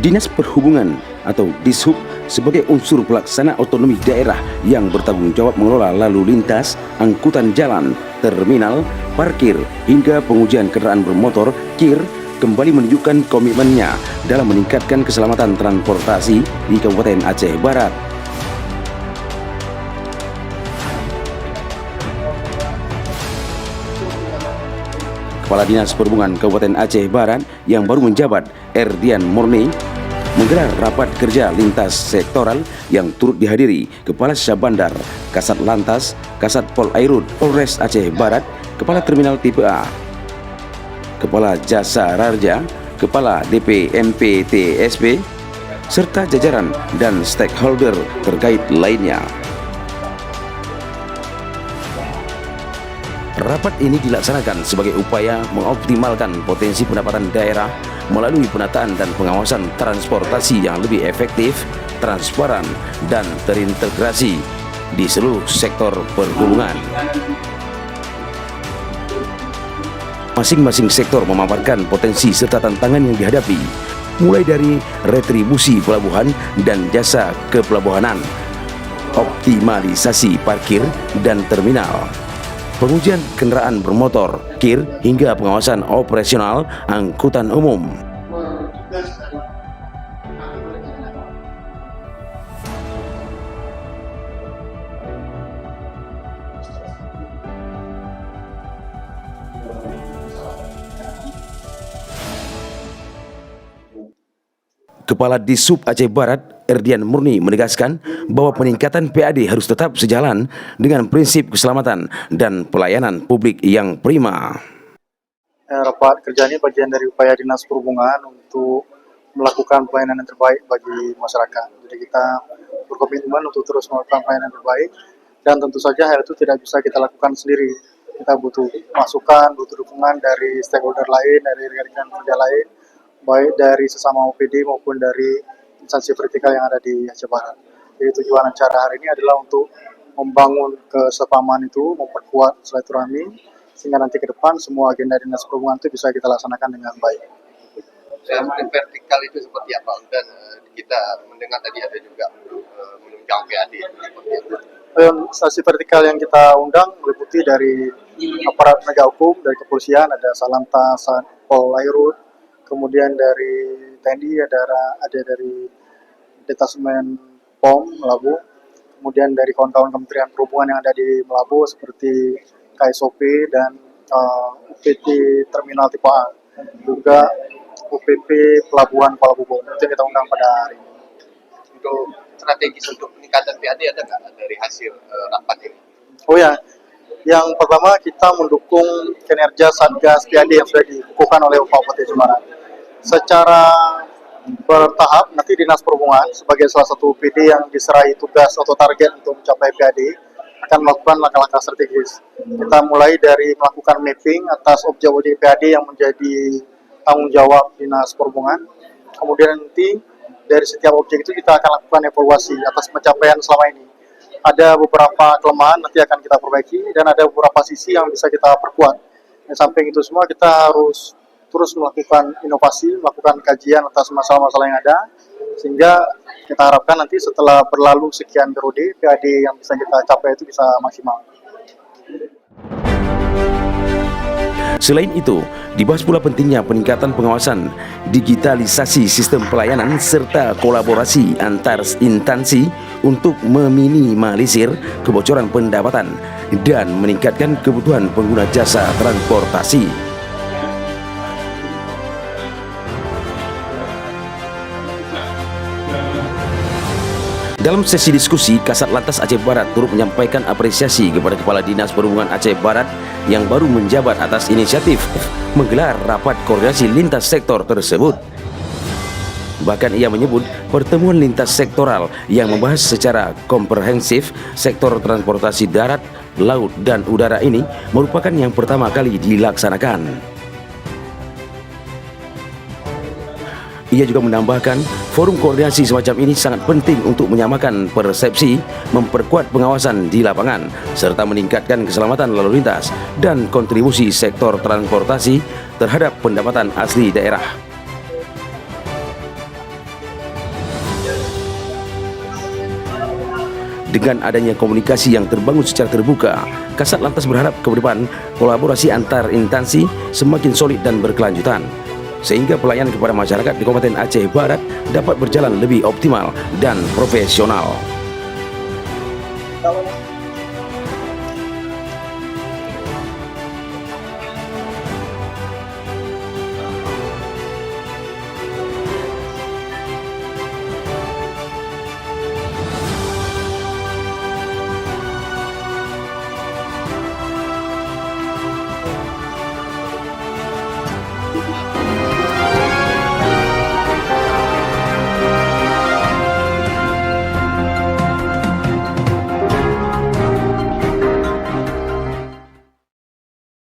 Dinas Perhubungan atau Dishub sebagai unsur pelaksana otonomi daerah yang bertanggung jawab mengelola lalu lintas, angkutan jalan, terminal, parkir, hingga pengujian kendaraan bermotor KIR kembali menunjukkan komitmennya dalam meningkatkan keselamatan transportasi di Kabupaten Aceh Barat. Kepala Dinas Perhubungan Kabupaten Aceh Barat yang baru menjabat, Erdian Murni, menggelar rapat kerja lintas sektoral yang turut dihadiri Kepala Syah Bandar, Kasat Lantas, Kasat Pol Airut, Polres Aceh Barat, Kepala Terminal Tipe A, Kepala Jasa Raja, Kepala DP MPTSP, serta jajaran dan stakeholder terkait lainnya. Rapat ini dilaksanakan sebagai upaya mengoptimalkan potensi pendapatan daerah melalui penataan dan pengawasan transportasi yang lebih efektif, transparan, dan terintegrasi di seluruh sektor perhubungan. Masing-masing sektor memaparkan potensi serta tantangan yang dihadapi, mulai dari retribusi pelabuhan dan jasa kepelabuhanan, optimalisasi parkir dan terminal, pengujian kendaraan bermotor KIR, hingga pengawasan operasional angkutan umum. Kepala Dishub Aceh Barat, Erdian Murni, menegaskan bahwa peningkatan PAD harus tetap sejalan dengan prinsip keselamatan dan pelayanan publik yang prima. Rapat kerja ini bagian dari upaya Dinas Perhubungan untuk melakukan pelayanan yang terbaik bagi masyarakat. Jadi kita berkomitmen untuk terus melakukan pelayanan yang terbaik, dan tentu saja hal itu tidak bisa kita lakukan sendiri. Kita butuh masukan, butuh dukungan dari stakeholder lain, dari rekan-rekan kerja lain, baik dari sesama OPD maupun dari instansi vertikal yang ada di Aceh Barat. Jadi tujuan acara hari ini adalah untuk membangun kesepahaman itu, memperkuat silaturahmi, sehingga nanti ke depan semua agenda Dinas Perhubungan itu bisa kita laksanakan dengan baik. Yang vertikal itu seperti apa? Dan kita mendengar tadi ada juga menunjang PAD. Instansi vertikal yang kita undang meliputi dari aparat penegak hukum, dari kepolisian, ada Salantas, Pol Airut, kemudian dari TNI ada dari Detasemen POM Melabu, kemudian dari kawan-kawan Kementerian Perhubungan yang ada di Melabu seperti KSOP dan UPT Terminal Tipe A, juga UPP Pelabuhan Kuala Lumpur. Itu yang kita undang pada hari ini. Untuk strategis untuk peningkatan PAD ada nggak dari hasil rapat ini? Oh ya, yang pertama kita mendukung kinerja Satgas PAD yang sudah dikukuhkan oleh Bapak Bupati Aceh Barat. Secara bertahap nanti Dinas Perhubungan sebagai salah satu UPD yang diserai tugas atau target untuk mencapai PAD akan melakukan langkah-langkah strategis. Kita mulai dari melakukan mapping atas objek-objek PAD yang menjadi tanggung jawab Dinas Perhubungan. Kemudian nanti dari setiap objek itu kita akan lakukan evaluasi atas pencapaian selama ini. Ada beberapa kelemahan nanti akan kita perbaiki, dan ada beberapa sisi yang bisa kita perkuat. Di samping itu semua kita harus terus melakukan inovasi, melakukan kajian atas masalah-masalah yang ada, sehingga kita harapkan nanti setelah berlalu sekian periode, PAD yang bisa kita capai itu bisa maksimal. Selain itu, dibahas pula pentingnya peningkatan pengawasan, digitalisasi sistem pelayanan, serta kolaborasi antar instansi untuk meminimalisir kebocoran pendapatan dan meningkatkan kebutuhan pengguna jasa transportasi. Dalam sesi diskusi, Kasat Lantas Aceh Barat turut menyampaikan apresiasi kepada Kepala Dinas Perhubungan Aceh Barat yang baru menjabat atas inisiatif menggelar rapat koordinasi lintas sektor tersebut. Bahkan ia menyebut pertemuan lintas sektoral yang membahas secara komprehensif sektor transportasi darat, laut, dan udara ini merupakan yang pertama kali dilaksanakan. Ia juga menambahkan, forum koordinasi semacam ini sangat penting untuk menyamakan persepsi, memperkuat pengawasan di lapangan, serta meningkatkan keselamatan lalu lintas dan kontribusi sektor transportasi terhadap pendapatan asli daerah. Dengan adanya komunikasi yang terbangun secara terbuka, Kasat Lantas berharap ke depan kolaborasi antar instansi semakin solid dan berkelanjutan, sehingga pelayanan kepada masyarakat di Kabupaten Aceh Barat dapat berjalan lebih optimal dan profesional. Kalau